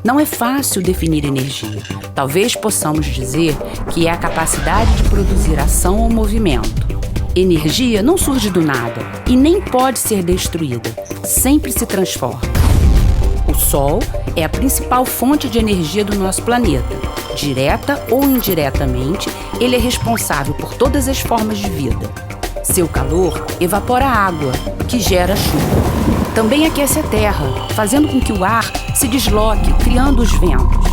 Não é fácil definir energia. Talvez possamos dizer que é a capacidade de produzir ação ou movimento. Energia não surge do nada e nem pode ser destruída. Sempre se transforma. O Sol é a principal fonte de energia do nosso planeta. Direta ou indiretamente, ele é responsável por todas as formas de vida. Seu calor evapora a água, que gera chuva. Também aquece a terra, fazendo com que o ar se desloque, criando os ventos.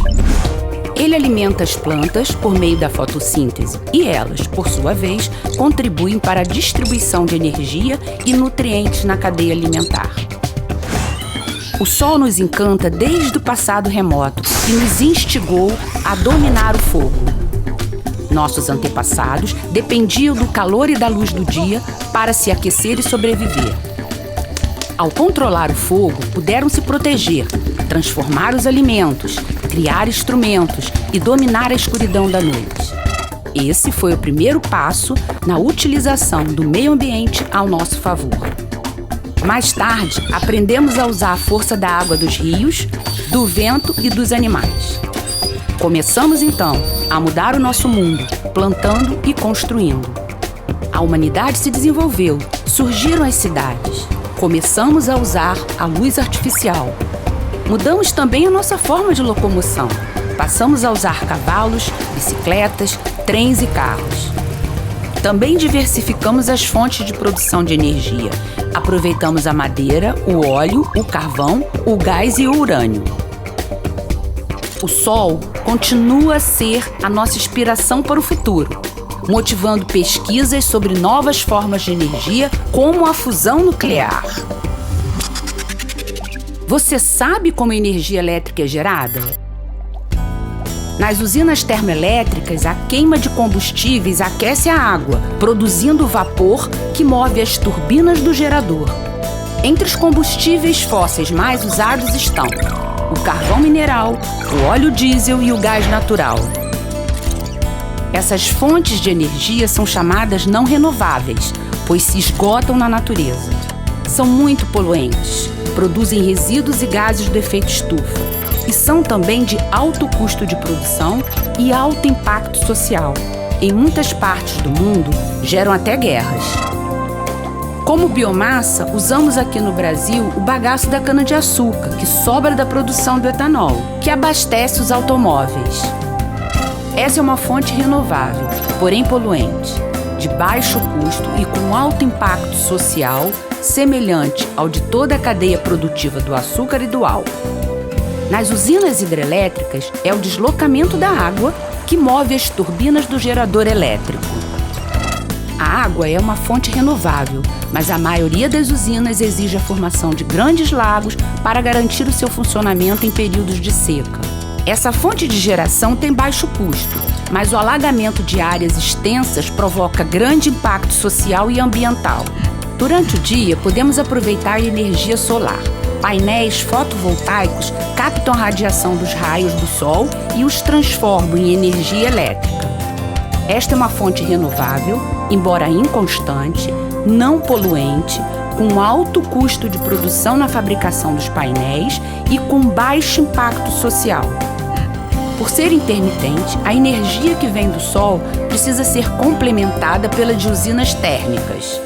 Ele alimenta as plantas por meio da fotossíntese e elas, por sua vez, contribuem para a distribuição de energia e nutrientes na cadeia alimentar. O Sol nos encanta desde o passado remoto e nos instigou a dominar o fogo. Nossos antepassados dependiam do calor e da luz do dia para se aquecer e sobreviver. Ao controlar o fogo, puderam se proteger, transformar os alimentos, criar instrumentos e dominar a escuridão da noite. Esse foi o primeiro passo na utilização do meio ambiente ao nosso favor. Mais tarde, aprendemos a usar a força da água dos rios, do vento e dos animais. Começamos, então, a mudar o nosso mundo, plantando e construindo. A humanidade se desenvolveu, surgiram as cidades. Começamos a usar a luz artificial. Mudamos também a nossa forma de locomoção. Passamos a usar cavalos, bicicletas, trens e carros. Também diversificamos as fontes de produção de energia. Aproveitamos a madeira, o óleo, o carvão, o gás e o urânio. O Sol continua a ser a nossa inspiração para o futuro, motivando pesquisas sobre novas formas de energia, como a fusão nuclear. Você sabe como a energia elétrica é gerada? Nas usinas termoelétricas, a queima de combustíveis aquece a água, produzindo vapor que move as turbinas do gerador. Entre os combustíveis fósseis mais usados estão o carvão mineral, o óleo diesel e o gás natural. Essas fontes de energia são chamadas não renováveis, pois se esgotam na natureza. São muito poluentes, produzem resíduos e gases do efeito estufa e são também de alto custo de produção e alto impacto social. Em muitas partes do mundo, geram até guerras. Como biomassa, usamos aqui no Brasil o bagaço da cana-de-açúcar, que sobra da produção do etanol, que abastece os automóveis. Essa é uma fonte renovável, porém poluente, de baixo custo e com alto impacto social, semelhante ao de toda a cadeia produtiva do açúcar e do álcool. Nas usinas hidrelétricas, é o deslocamento da água que move as turbinas do gerador elétrico. A água é uma fonte renovável, mas a maioria das usinas exige a formação de grandes lagos para garantir o seu funcionamento em períodos de seca. Essa fonte de geração tem baixo custo, mas o alagamento de áreas extensas provoca grande impacto social e ambiental. Durante o dia, podemos aproveitar a energia solar. Painéis fotovoltaicos captam a radiação dos raios do Sol e os transformam em energia elétrica. Esta é uma fonte renovável, embora inconstante, não poluente, com alto custo de produção na fabricação dos painéis e com baixo impacto social. Por ser intermitente, a energia que vem do Sol precisa ser complementada pela de usinas térmicas.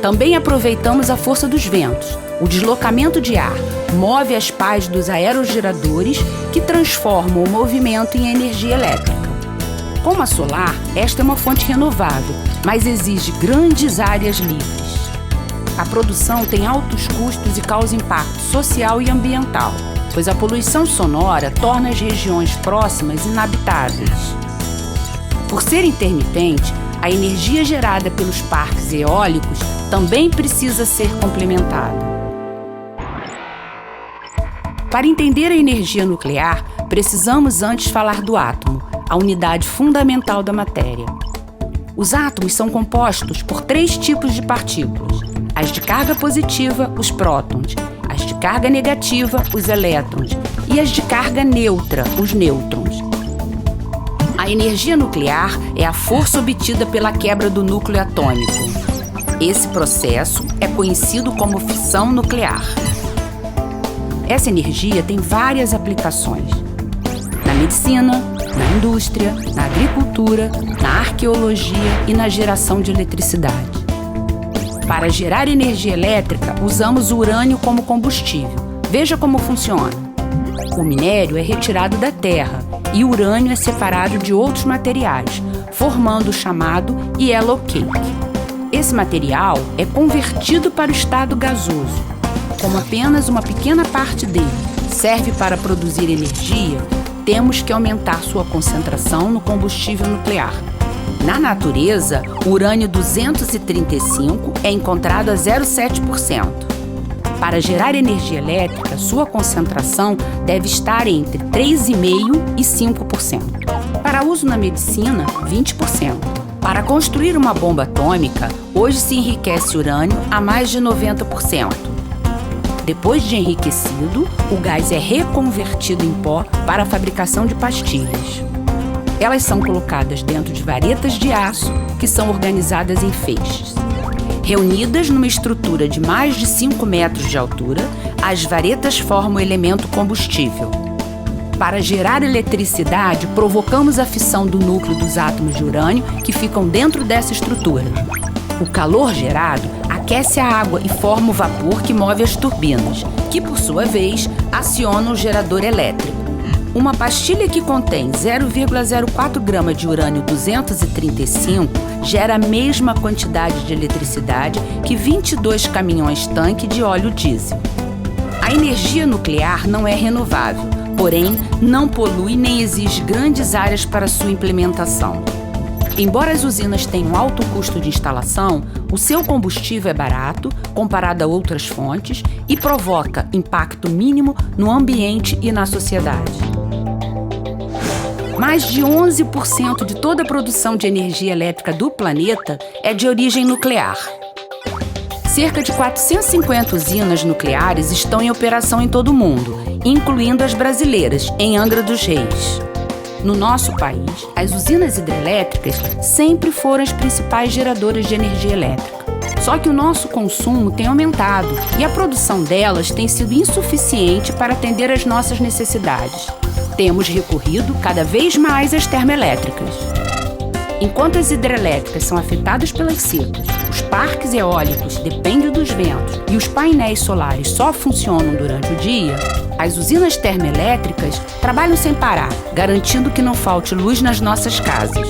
Também aproveitamos a força dos ventos. O deslocamento de ar move as pás dos aerogeradores que transformam o movimento em energia elétrica. Como a solar, esta é uma fonte renovável, mas exige grandes áreas livres. A produção tem altos custos e causa impacto social e ambiental, pois a poluição sonora torna as regiões próximas inabitáveis. Por ser intermitente, a energia gerada pelos parques eólicos também precisa ser complementada. Para entender a energia nuclear, precisamos antes falar do átomo, a unidade fundamental da matéria. Os átomos são compostos por 3 tipos de partículas: as de carga positiva, os prótons, as de carga negativa, os elétrons, e as de carga neutra, os nêutrons. A energia nuclear é a força obtida pela quebra do núcleo atômico. Esse processo é conhecido como fissão nuclear. Essa energia tem várias aplicações: na medicina, na indústria, na agricultura, na arqueologia e na geração de eletricidade. Para gerar energia elétrica, usamos o urânio como combustível. Veja como funciona. O minério é retirado da terra e o urânio é separado de outros materiais, formando o chamado yellow cake. Esse material é convertido para o estado gasoso. Como apenas uma pequena parte dele serve para produzir energia, temos que aumentar sua concentração no combustível nuclear. Na natureza, o urânio-235 é encontrado a 0,7%. Para gerar energia elétrica, sua concentração deve estar entre 3,5% e 5%. Para uso na medicina, 20%. Para construir uma bomba atômica, hoje se enriquece urânio a mais de 90%. Depois de enriquecido, o gás é reconvertido em pó para a fabricação de pastilhas. Elas são colocadas dentro de varetas de aço que são organizadas em feixes. Reunidas numa estrutura de mais de 5 metros de altura, as varetas formam o elemento combustível. Para gerar eletricidade, provocamos a fissão do núcleo dos átomos de urânio que ficam dentro dessa estrutura. O calor gerado aquece a água e forma o vapor que move as turbinas, que, por sua vez, acionam o gerador elétrico. Uma pastilha que contém 0,04 grama de urânio-235 gera a mesma quantidade de eletricidade que 22 caminhões-tanque de óleo diesel. A energia nuclear não é renovável, porém, não polui nem exige grandes áreas para sua implementação. Embora as usinas tenham alto custo de instalação, o seu combustível é barato comparado a outras fontes e provoca impacto mínimo no ambiente e na sociedade. Mais de 11% de toda a produção de energia elétrica do planeta é de origem nuclear. Cerca de 450 usinas nucleares estão em operação em todo o mundo, incluindo as brasileiras, em Angra dos Reis. No nosso país, as usinas hidrelétricas sempre foram as principais geradoras de energia elétrica. Só que o nosso consumo tem aumentado e a produção delas tem sido insuficiente para atender às nossas necessidades. Temos recorrido cada vez mais às termoelétricas. Enquanto as hidrelétricas são afetadas pelas secas, os parques eólicos dependem dos ventos e os painéis solares só funcionam durante o dia, as usinas termoelétricas trabalham sem parar, garantindo que não falte luz nas nossas casas.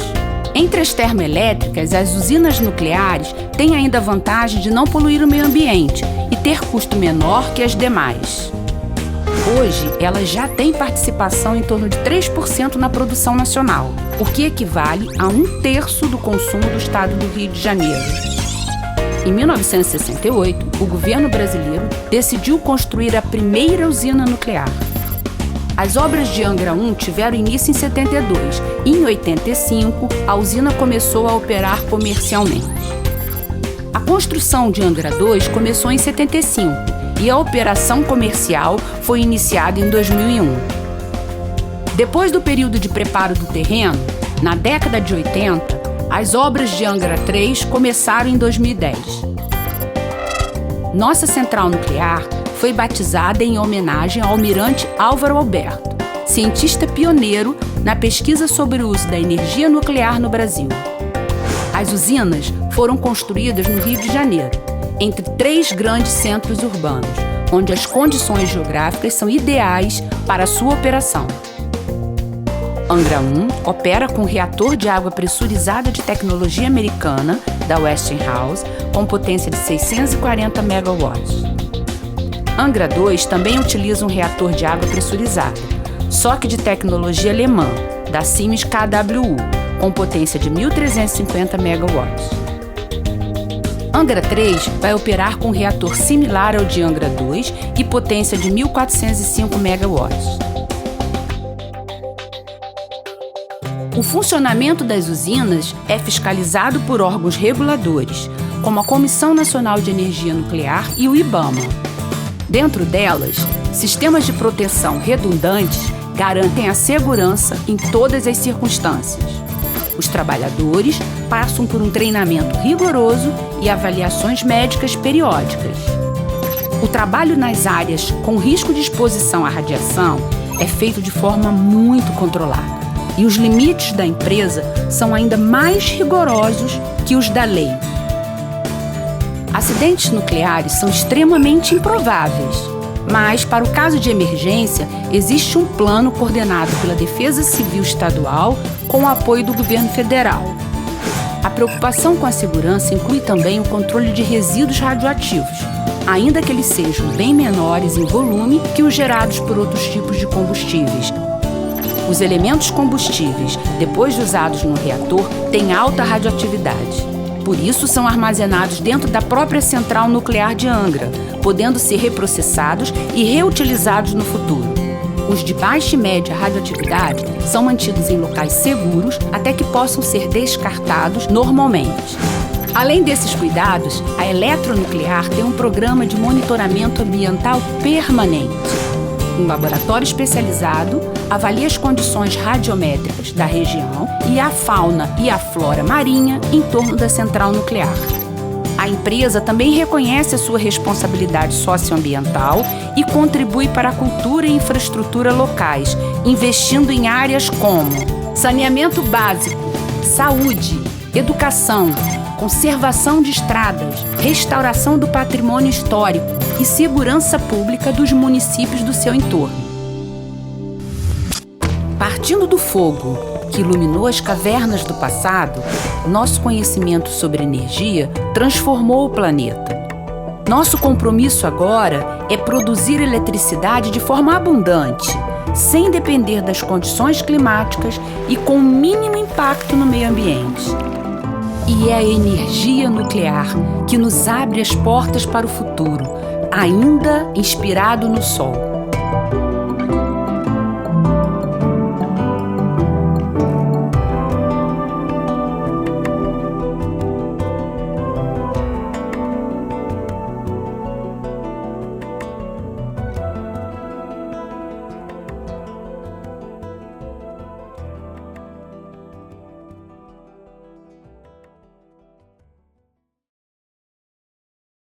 Entre as termoelétricas, as usinas nucleares têm ainda a vantagem de não poluir o meio ambiente e ter custo menor que as demais. Hoje, elas já têm participação em torno de 3% na produção nacional, o que equivale a 1/3 do consumo do estado do Rio de Janeiro. Em 1968, o governo brasileiro decidiu construir a primeira usina nuclear. As obras de Angra 1 tiveram início em 72 e, em 85, a usina começou a operar comercialmente. A construção de Angra 2 começou em 75 e a operação comercial foi iniciada em 2001. Depois do período de preparo do terreno, na década de 80, as obras de Angra 3 começaram em 2010. Nossa central nuclear foi batizada em homenagem ao almirante Álvaro Alberto, cientista pioneiro na pesquisa sobre o uso da energia nuclear no Brasil. As usinas foram construídas no Rio de Janeiro, entre 3 grandes centros urbanos, onde as condições geográficas são ideais para a sua operação. Angra 1 opera com um reator de água pressurizada de tecnologia americana, da Westinghouse, com potência de 640 megawatts. Angra 2 também utiliza um reator de água pressurizada, só que de tecnologia alemã, da Siemens KWU, com potência de 1.350 megawatts. Angra 3 vai operar com um reator similar ao de Angra 2 e potência de 1.405 megawatts. O funcionamento das usinas é fiscalizado por órgãos reguladores, como a Comissão Nacional de Energia Nuclear e o IBAMA. Dentro delas, sistemas de proteção redundantes garantem a segurança em todas as circunstâncias. Os trabalhadores passam por um treinamento rigoroso e avaliações médicas periódicas. O trabalho nas áreas com risco de exposição à radiação é feito de forma muito controlada e os limites da empresa são ainda mais rigorosos que os da lei. Acidentes nucleares são extremamente improváveis, mas, para o caso de emergência, existe um plano coordenado pela Defesa Civil Estadual com o apoio do governo federal. A preocupação com a segurança inclui também o controle de resíduos radioativos, ainda que eles sejam bem menores em volume que os gerados por outros tipos de combustíveis. Os elementos combustíveis, depois de usados no reator, têm alta radioatividade. Por isso, são armazenados dentro da própria central nuclear de Angra, podendo ser reprocessados e reutilizados no futuro. Os de baixa e média radioatividade são mantidos em locais seguros até que possam ser descartados normalmente. Além desses cuidados, a Eletronuclear tem um programa de monitoramento ambiental permanente. Um laboratório especializado avalia as condições radiométricas da região e a fauna e a flora marinha em torno da central nuclear. A empresa também reconhece a sua responsabilidade socioambiental e contribui para a cultura e infraestrutura locais, investindo em áreas como saneamento básico, saúde, educação, conservação de estradas, restauração do patrimônio histórico e segurança pública dos municípios do seu entorno. Partindo do fogo que iluminou as cavernas do passado, nosso conhecimento sobre energia transformou o planeta. Nosso compromisso agora é produzir eletricidade de forma abundante, sem depender das condições climáticas e com mínimo impacto no meio ambiente. E é a energia nuclear que nos abre as portas para o futuro, ainda inspirado no Sol.